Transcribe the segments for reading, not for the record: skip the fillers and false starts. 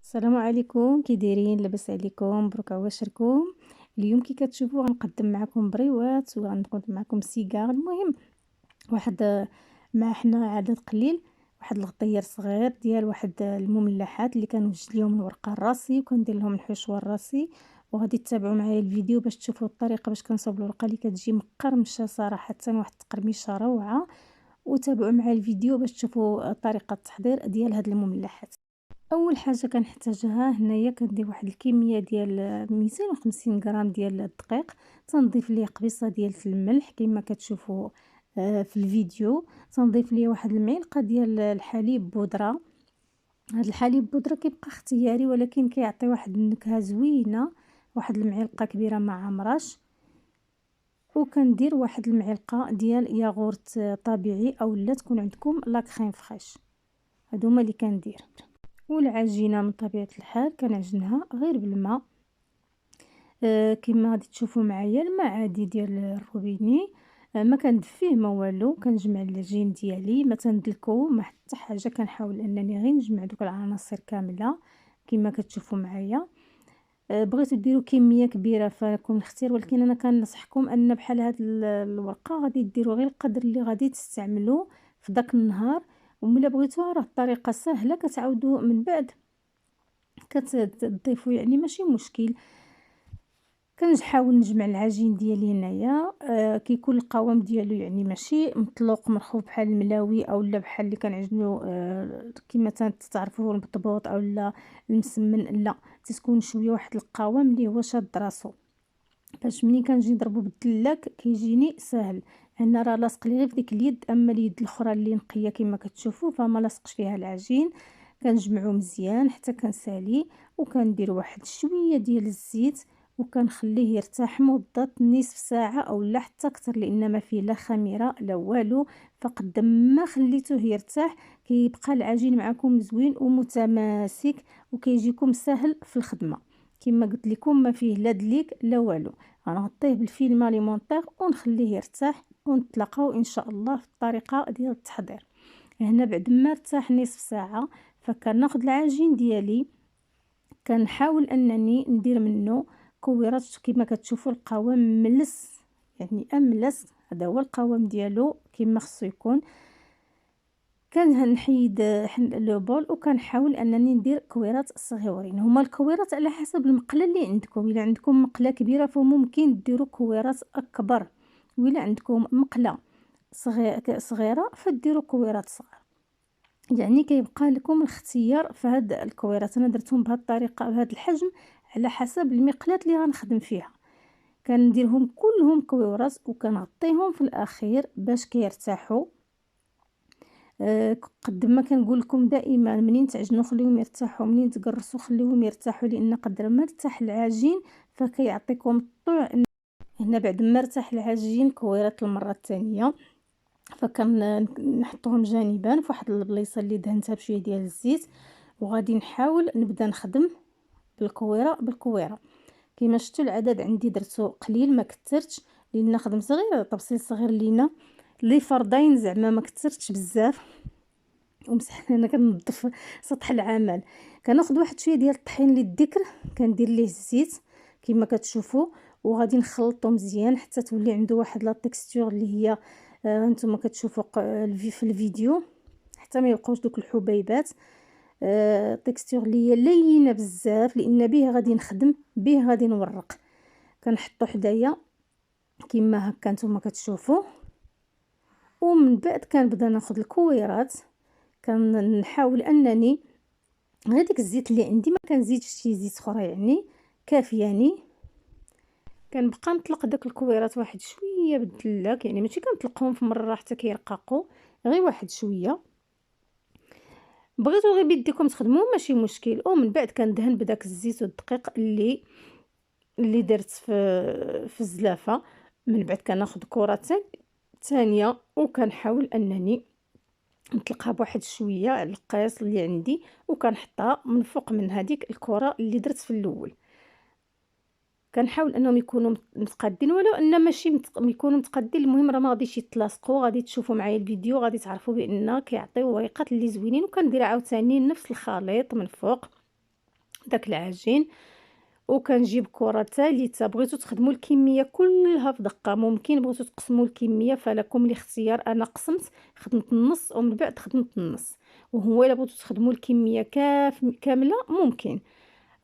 السلام عليكم، كي دايرين؟ لاباس عليكم؟ مبروك عواشركم. اليوم كي كتشوفوا غنقدم معكم بريوات وغنقدم معكم سيجار. المهم واحد ما حنا عدد قليل، واحد الغطير صغير ديال واحد المملحات اللي كنوجد ليهم الورقه الراسي وكندير لهم الحشوه الراسي. وغادي تتابعوا معايا الفيديو باش تشوفوا الطريقه باش كنصاوب الورقه اللي كتجي مقرمشه صراحه، واحد التقرميشه روعه. وتابعوا معايا الفيديو باش تشوفوا طريقه التحضير ديال هاد المملحات. اول حاجه كنحتاجها هنايا كندير واحد الكميه ديال 250 غرام ديال الدقيق. تنضيف ليه قبيصه ديال الملح كما كتشوفوا في الفيديو. تنضيف ليه واحد المعلقه ديال الحليب بودره. هاد الحليب بودره كيبقى اختياري ولكن كيعطي واحد النكهه زوينه. واحد المعلقه كبيره مع عمرش. وكندير واحد المعلقه ديال ياغورت طبيعي او لا تكون عندكم لا كريم فريش. هادو هما اللي كندير. والعجينه من طبيعه الحال كنعجنها غير بالماء. كما غادي تشوفوا معايا الماء عادي ديال الروبيني. ما كندفيه ما والو، كنجمع العجين ديالي ما تندلكو ما حتى حاجه، كنحاول انني غير نجمع دوك العناصر كامله كما كتشوفوا معايا. بغيتو ديروا كميه كبيره فلكم الاختيار، ولكن انا كنصحكم ان بحال هاد الورقه غادي ديروا غير القدر اللي غادي تستعملوا في داك النهار. وملا بغيتوها راه الطريقه سهله، كتعاودوا من بعد كتضيفوا، يعني ماشي مشكل. كنحاول نجمع العجين ديالي هنايا. كيكون القوام ديالو يعني ماشي مطلوق مرخوف بحال الملاوي او لا بحال اللي كنعجنو كما تعرفوا البطبوط او لا المسمن، لا تكون شويه واحد القوام اللي هو شاد راسو، باش ملي كنجي نضربو بالدلاك كيجيني ساهل. هنا راه لاصق لي غير في ديك اليد، اما اليد الاخرى اللي نقيه كما كتشوفوا فما لاصقش فيها العجين. كنجمعو مزيان حتى كنسالي، وكندير واحد شويه ديال الزيت وكنخليه يرتاح مده نصف ساعه او لا حتى اكثر، لان ما فيه لا خميره لا والو. فقد ما خليتوه يرتاح كيبقى العجين معكم زوين ومتماسك وكيجيكم سهل في الخدمه. كما قلت لكم ما فيه لا دليك لا والو. غنغطيه بالفيلم اليمونطيغ ونخليه يرتاح، ونتلاقاو ان شاء الله في الطريقه ديال التحضير. هنا بعد ما ارتاح نصف ساعه فكناخذ العجين ديالي، كنحاول انني ندير منه كويرات كما كتشوفوا القوام ملس، يعني املس. هذا هو القوام ديالو كما خصو يكون. كنحيد لو بول وكنحاول انني ندير كويرات صغيورين. هما الكويرات على حسب المقله اللي عندكم، الا عندكم مقله كبيره فممكن ديروا كويرات اكبر، وإلا عندكم مقله صغيره فديروا كويرات صغار. يعني كيبقى لكم الاختيار في هاد الكويرات. انا درتهم بهذه الطريقه بهذا الحجم على حسب المقلات اللي غنخدم فيها. كنديرهم كلهم كويرات وكنغطيهم في الاخير باش كيرتاحوا. قد ما كنقول لكم دائما منين تعجنوا خليهم يرتاحوا، منين تقرصوا خليهم يرتاحوا، لان قدر ما ارتاح العجين فكيعطيكم الطوع. هنا بعد ما ارتاح العجين كويرات المره الثانيه فكنحطوهم جانبا في واحد البليصه اللي دهنتها بشويه ديال الزيت، وغادي نحاول نبدا نخدم بالكويره بالكويره. كما شفتوا العدد عندي درتو قليل ما كثرتش، لان خدمت غير تبسيط صغير لينا لي فرضين، زعما ما كثرتش بزاف. ومسح انا كنظف سطح العمل. كناخذ واحد شويه ديال الطحين للذكر، كندير ليه الزيت كما كتشوفوا، وغادي نخلطو مزيان حتى تولي عنده واحد لا تيكستور اللي هي هانتوما كتشوفوا في الفيديو، حتى ما يبقاوش دوك الحبيبات. تيكستور اللي هي لينه بزاف، لان به غادي نخدم به غادي نورق. كنحطو حدايا كما هكا نتوما كتشوفوا. ومن بعد كنبدا ناخذ الكويرات، كنحاول انني غير ديك الزيت اللي عندي ما كنزيدش شي زيت اخرى، يعني كافياني. كنبقى نطلق داك الكويرات واحد شويه بالدلاك، يعني ماشي كنطلقهم في مره حتى كيرققوا، غير واحد شويه. بغيتو غير بيديكم تخدموه ماشي مشكل. ومن بعد كندهن بداك الزيت والدقيق اللي درت في الزلافه. من بعد كناخذ كره ثانيه وكنحاول انني نطلقها بواحد شويه على القياس اللي عندي، وكنحطها من فوق من هذيك الكره اللي درت في الاول. كنحاول انهم يكونوا متقادين، ولو ان ماشي يكونوا متقادين، المهم راه ما غاديش يتلاصقوا. غادي تشوفوا معايا الفيديو غادي تعرفوا بان كيعطيو وريقات اللي زوينين. وكندير عاوتاني نفس الخليط من فوق داك العجين، وكنجيب كرة ثالثة. بغيتو تخدموا الكمية كلها في دقة ممكن، بغيتو تقسموا الكمية فلكم الاختيار. انا قسمت، خدمت النص ومن بعد خدمت النص. وهو الا بغيتو تخدموا الكمية كاملة ممكن.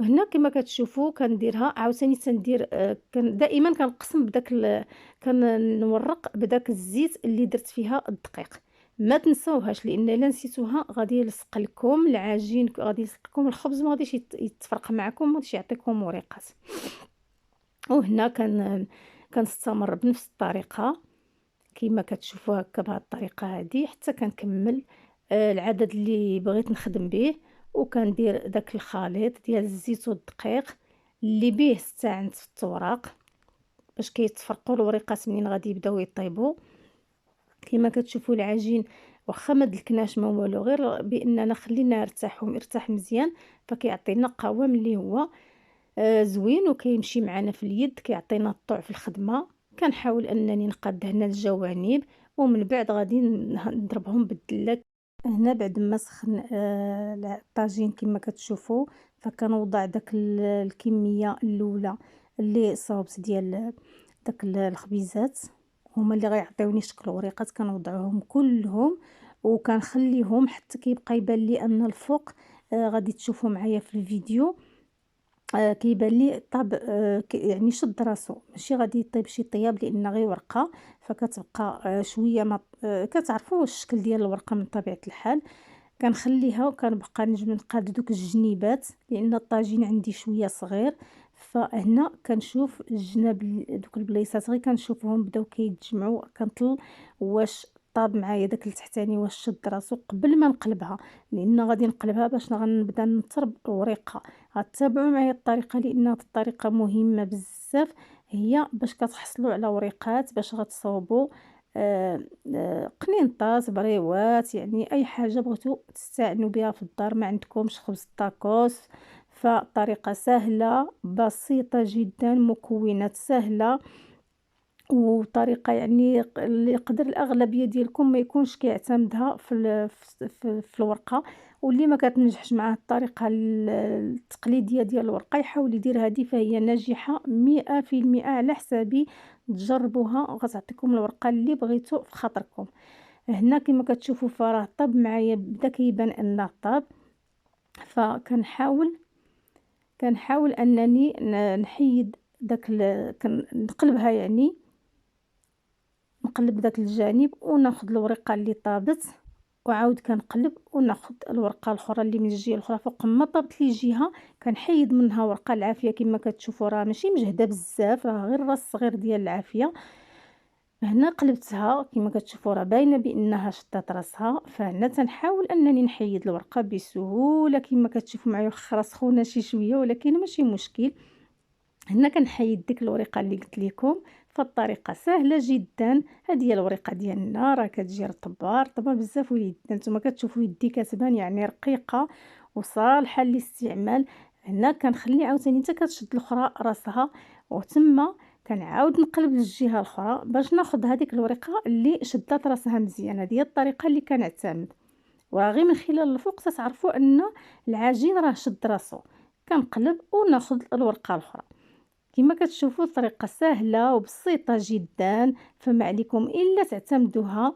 هنا كما كتشوفوا كنديرها عاوتاني تندير دائما كنقسم بداك كنورق بداك الزيت اللي درت فيها الدقيق. ما تنساوهاش، لان الا نسيتوها غادي يلصق لكم العجين، غادي يلصق لكم الخبز، ما غاديش يتفرق معكم، ما غاديش يعطيكم وريقات. وهنا كنستمر بنفس الطريقه كما كتشوفوا هكا بهذه الطريقه هذه حتى كنكمل العدد اللي بغيت نخدم به. وكندير داك الخليط ديال الزيت والدقيق اللي به استعنت في التوراق باش كيتفرقوا الوريقات منين غادي يبداو يطيبوا. كما كتشوفوا العجين واخا ما دلكناش ما والو، غير باننا خليناه يرتاح مزيان، فكيعطينا قوام اللي هو زوين وكيمشي معنا في اليد، كيعطينا الطوع في الخدمه. كنحاول انني نقاد هنا الجوانب، ومن بعد غادي نضربهم بالدله. هنا بعد ما سخن الطاجين كما كتشوفوا، فكنوضع داك الكميه الاولى اللي صوبت ديال داك الخبيزات، هما اللي غيعطيوني شكل وريقات. كنوضعهم كلهم وكنخليهم حتى كيبقى يبان لي ان الفوق غادي تشوفوا معايا في الفيديو كيبان لي طاب يعني شد راسو، ماشي غادي يطيب شي طياب لان غير ورقه، فكتبقى شويه ما كتعرفوا الشكل ديال الورقه من طبيعه الحال. كنخليها وكنبقى نقاد دوك الجنيبات لان الطاجين عندي شويه صغير. فهنا كنشوف الجناب دوك البليصات غير كنشوفهم بداو كيتجمعوا، كنطل واش طاب معايا داك التحتاني واش شد راسو قبل ما نقلبها، لان غادي نقلبها باش غنبدا نطرب الوريقه. غتابعوا معايا الطريقه لان هاد الطريقه مهمه بزاف، هي باش كتحصلوا على وريقات باش غتصاوبوا قنينطات بريوات، يعني اي حاجه بغيتو تستعنوا بها في الدار. ما عندكمش خبز الطاكوس، فطريقه سهله بسيطه جدا، مكونات سهله، وطريقه يعني اللي يقدر الاغلبيه ديالكم ما يكونش كيعتمدها في الورقه. واللي ما كتنجحش معاه الطريقه التقليديه ديال الورقه يحاول يدير هذه، فهي ناجحه 100% على حسابي. تجربوها وغتعطيكم الورقه اللي بغيتو في خاطركم. هنا كما كتشوفوا فراه طاب معايا، بدا كيبان انه طاب. كنحاول انني نحيد داك نقلبها، يعني نقلب داك الجانب وناخذ الورقه اللي طابت، وعاود كنقلب وناخذ الورقه الاخرى اللي من الجهه الاخرى. فوق ما طابت لي جهه كنحيد منها ورقه العافيه. كما كتشوفوا راه ماشي مجهده بزاف، راه غير الراس الصغير ديال العافيه. هنا قلبتها كما كتشوفوا راه باينه بانها شدات راسها. فهنا تنحاول انني نحيد الورقه بسهوله كما كتشوفوا معايا، واخا سخونه شي شويه ولكن ماشي مشكل. هنا كنحيد ديك الورقه اللي قلت لكم. فالطريقه سهله جدا. هذه هي الورقه ديالنا، راه كتجي رطبه بزاف وليدنا. نتوما كتشوفوا يدي كتبان يعني رقيقه وصالحه للاستعمال. هنا كنخلي عاوتاني حتى كتشد الاخرى راسها، وتما كنعاود نقلب للجهه الاخرى باش ناخذ هذيك الورقه اللي شدات راسها مزيان. هذه هي الطريقه اللي كنعتمد، وراه غير من خلال الفوق تعرفوا ان العجين راه شد راسو. كنقلب وناخذ الورقه الاخرى. كما كتشوفوا الطريقه سهله وبسيطه جدا، فما عليكم الا تعتمدوها.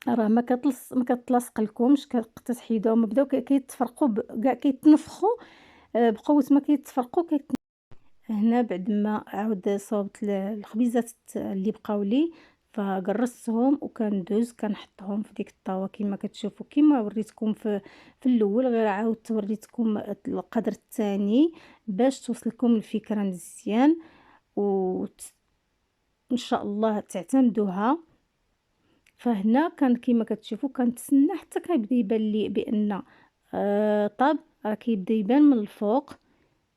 راه ما كتلصق لكمش، كتحيدوهم بداو كيتفرقوا كاع كيتنفخوا بقوه ما كيتفرقوا هنا بعد ما عاود صوبت الخبيزات اللي بقاو لي، فقرصتهم وكندوز كنحطهم في ديك الطاوه كما كتشوفوا. كما وريتكم في الاول، غير عاودت وريتكم القدر الثاني باش توصلكم الفكره مزيان، وان شاء الله تعتمدوها. فهنا كان كما كتشوفوا كنتسنى حتى كيبدا يبان لي بان طاب، راه كيبدا يبان من الفوق.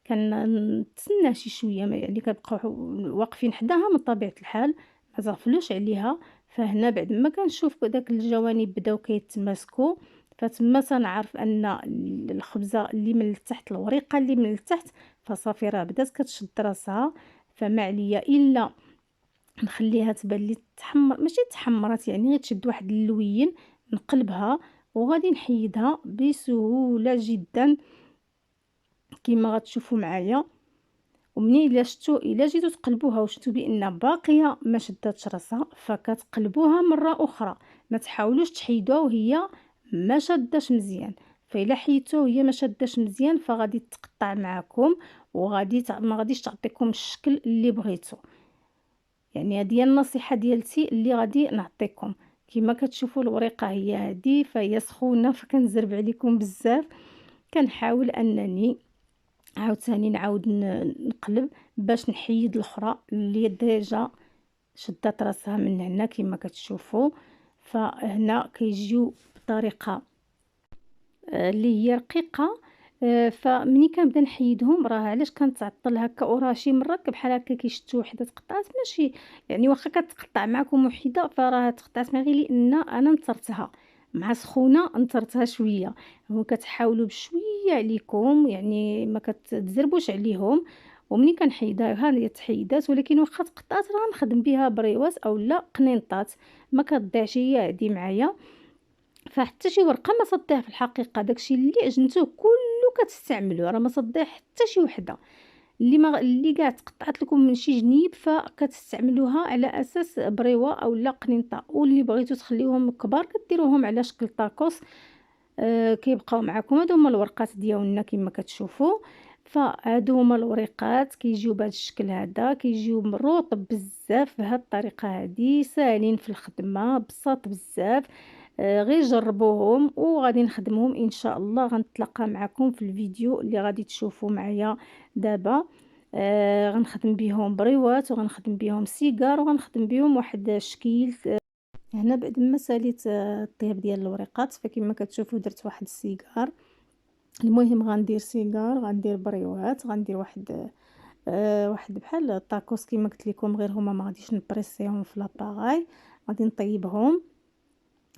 كنتسنى شي شويه، يعني كنبقاو واقفين حداها من طبيعه الحال، ما تغفلوش عليها. فهنا بعد ما كنشوف داك الجوانب بداو كيتماسكوا، فتما تنعرف ان الخبزه اللي من التحت، الوريقه اللي من التحت، فصافي راه بدات كتشد راسها. فما عليا الا نخليها تبان لي تحمر، ماشي تحمرات يعني غير تشد واحد اللوين، نقلبها وغادي نحيدها بسهوله جدا. كما غتشوفوا معايا. ومنين الا جيتو تقلبوها وشفتوا بان باقيه ما شداتش راسها، فكتقلبوها مره اخرى. ما تحاولوش تحيدوها وهي ما شاداش مزيان، فإلا حيدتوها وهي ما شاداش مزيان فغادي تقطع معكم، وغادي ما غاديش تعطيكم الشكل اللي بغيتو. يعني هذه هي النصيحه ديالتي اللي غادي نعطيكم. كما كتشوفوا الوريقه هي هذه، فهي سخونه فكنزرب عليكم بزاف. كنحاول انني عاوتاني نعاود نقلب باش نحيد الاخرى اللي ديجا شدات راسها من هنا كما كتشوفوا. فهنا كيجيو بطريقه اللي هي رقيقه. فمني كنبدا نحيدهم راه علاش كنتعطل هكا، وراه شي مرات بحال هكا كيشتو وحده تقطعات ماشي يعني واخا كتقطع معكم وحده فراه تقطعات غير لان انا نثرتها مع سخونه، نثرتها شويه. هو كتحاولوا بشويه عليكم يعني ما كتزربوش عليهم. ومني كنحيدها ها هي تحيدات، ولكن واخا تقطعات راه نخدم بها بريوات اولا قنينطات ما كتضيعش هي هادي معايا. فحتى شي ورقه ما صديها في الحقيقه، داكشي اللي عجنتوه كله كتستعملوه، راه ما صديه حتى شي وحده. اللي كاع تقطعت لكم من شي جنيب فكتستعملوها على اساس بريوه اولا قنينطه، واللي بغيتو تخليوهم كبار كديروهم على شكل طاكوس. كيبقاو معكم. هادو هما الورقات ديالنا كما كتشوفوا. فهادو هما الوريقات كيجيو بهذا الشكل هذا، كيجيو رطب بزاف بهذه الطريقه هذه، ساهلين في الخدمه، بساط بزاف. غير جربوهم وغادي نخدمهم ان شاء الله. غنتلاقى معكم في الفيديو اللي غادي تشوفوا معايا دابا. غنخدم بهم بريوات وغنخدم بهم سيجار وغنخدم بهم واحد الشكيل. هنا بعد ما ساليت الطياب ديال الوريقات فكما كتشوفوا درت واحد السيجار. المهم غندير سيجار، غندير بريوات، غندير واحد بحال الطاكوس كما قلت لكم، غير هما ما غاديش نبريسيهم في لاباغاي، غادي نطيبهم.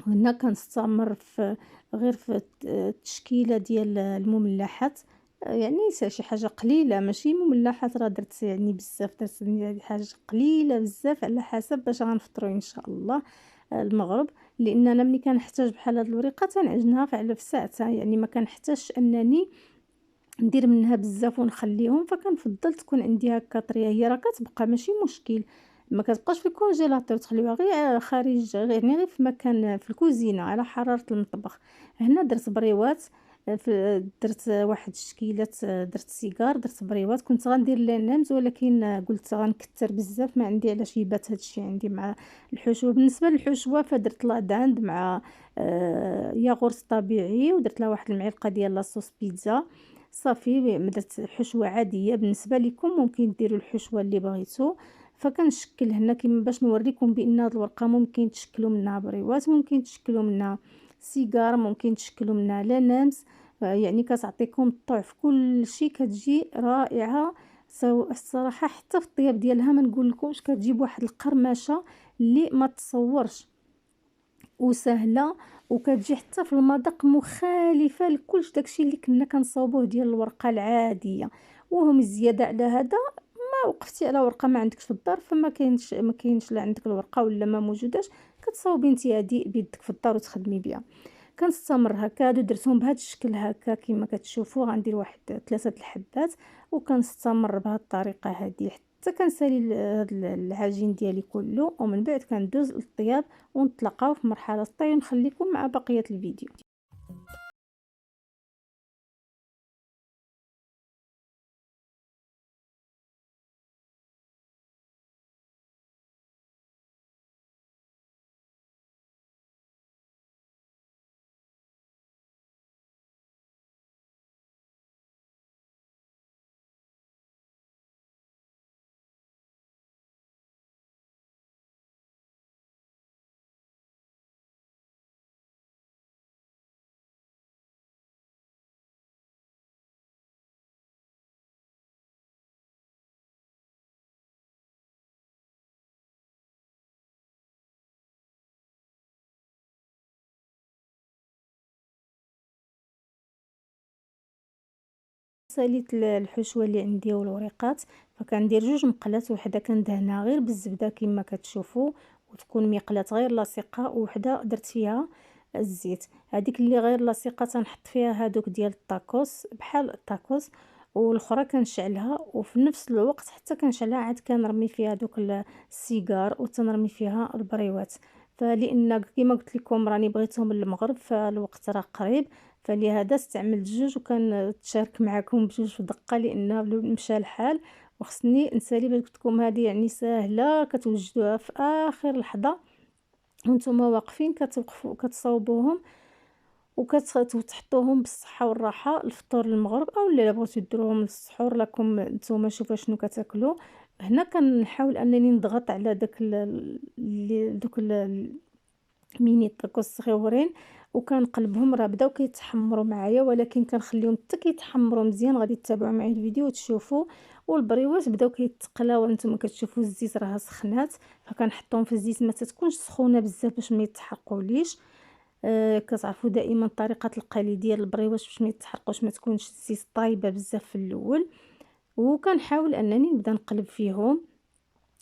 هنا كنستمر في غير في التشكيله ديال المملحات. يعني شي حاجه قليله ماشي مملحات راه درت يعني بزاف، درت يعني حاجه قليله بزاف على حسب باش غنفطروا ان شاء الله المغرب. لان انا ملي كنحتاج بحال هاد الوريقه تنعجنها في ساعتها، يعني ما كنحتاجش انني ندير منها بزاف ونخليهم. فكنفضل تكون عندي هكا طريه، هي راه كتبقى ماشي مشكل، ما كتبقاش في الكونجيلاتور، تخليوها غير خارج غير في مكان في الكوزينه على حراره المطبخ. هنا درت بريوات، درت واحد الشكيلات، درت سيجار، درت بريوات. كنت غندير لانامز ولكن قلت غنكثر بزاف، ما عندي علاش يبات هادشي عندي مع الحشوه. بالنسبه للحشوه فدرت لاداند مع ياغورت طبيعي، ودرت لها واحد المعلقه ديال لاصوص بيتزا صافي. درت حشوه عاديه بالنسبه لكم، ممكن ديروا الحشوه اللي بغيتو. فكنشكل هنا كيما باش نوريكم بان هاد الورقه ممكن تشكلوا منها بريوات، ممكن تشكلوا منها سيجار، ممكن تشكلوا منها لانامس. يعني كتعطيكم الطعم في كل شيء، كتجي رائعه. الصراحه حتى في الطياب ديالها ما نقول لكمش، كتجيب واحد القرمشه اللي ما تصورش وسهله، وكتجي حتى في المذاق مخالفه لكلش داكشي اللي كنا كنصاوبوه ديال الورقه العاديه. وهم زياده على هذا ما وقفتي على ورقه ما عندكش في الدار، فما كاينش لا عندك الورقه ولا ما موجوداش، كتصاوبي نتي هادي بيدك في الدار وتخدمي بها. كنستمر هكا. هادو درتهم بهذا الشكل هكا كما كتشوفوا. غندير واحد 3 الحبات وكنستمر بهذه الطريقه هذه حتى كنسالي العجين ديالي كله، ومن بعد كندوز للطياب ونتلاقاو في مرحله الطي، ونخليكم مع بقيه الفيديو. ساليت الحشوه اللي عندي والوريقات، فكندير 2 مقلات، وحده كندهنها غير بالزبده كما كتشوفوا، وتكون مقلات غير لاصقه، وحده درت فيها الزيت. هذيك اللي غير لاصقه تنحط فيها هادوك ديال الطاكوس بحال الطاكوس. والاخرى كنشعلها، وفي نفس الوقت حتى كنشعلها عاد كنرمي فيها دوك السيجار وتنرمي فيها البريوات. فلان كما قلت لكم راني بغيتهم للمغرب فالوقت راه قريب، فلهذا استعملت جوج وكنتشارك معكم بجوج في دقه لان مشى الحال وخصني نسالي. باش قلت لكم هذه يعني ساهله كتوجدوها في اخر لحظه وانتم واقفين كتوقفوا كتصاوبوهم وتحطوهم بالصحة والراحة الفطور المغرب، او لا بغيتو ديروهم للسحور لكم نتوما شوفوا شنو كتاكلوا. هنا كنحاول انني نضغط على داك دوك ميني طاكوس صغيورين وكنقلبهم. راه بداو كيتحمروا معايا ولكن كنخليهم حتى كيتحمروا مزيان. غادي تتابعوا معايا الفيديو وتشوفوا. والبريوات بداو كيتقلاو، نتوما كتشوفوا الزيت راه سخنات، فكنحطهم في الزيت ما تتكونش سخونه بزاف باش ما يتحرقوليش. كتعرفوا دائما طريقه القلي ديال البريوات باش ما يتحرقوش، ما تكونش الزيت طايبه بزاف في الاول. وكنحاول انني نبدا نقلب فيهم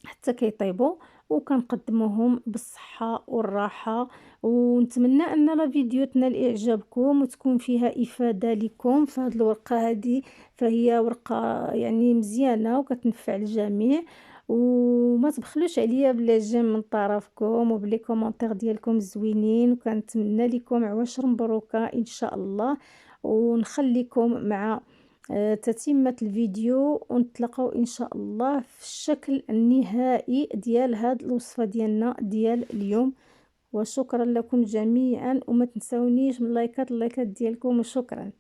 حتى كيطيبوا وكنقدموهم بالصحة والراحة. ونتمنى ان لا فيديو تنال اعجابكم وتكون فيها افادة لكم. فهاد الورقة هذه فهي ورقة يعني مزيانة وكتنفع الجميع. وما تبخلوش عليا بلا جيم من طرفكم وبلي كومونتير ديالكم زوينين، وكنتمنى لكم عواشر مبروكة ان شاء الله. ونخليكم مع تتمة الفيديو ونتلاقاو ان شاء الله في الشكل النهائي ديال هاد الوصفة ديالنا ديال اليوم. وشكرا لكم جميعا، وما تنسونيش من اللايكات ديالكم، وشكرا.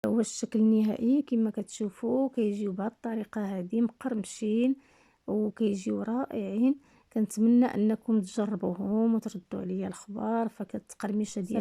هو الشكل النهائي كما كتشوفوا كيجيو بهذه الطريقه هذه مقرمشين وكيجيو رائعين. كنتمنى انكم تجربوهم وتردوا عليا الخبر. فكتقرمشه ديال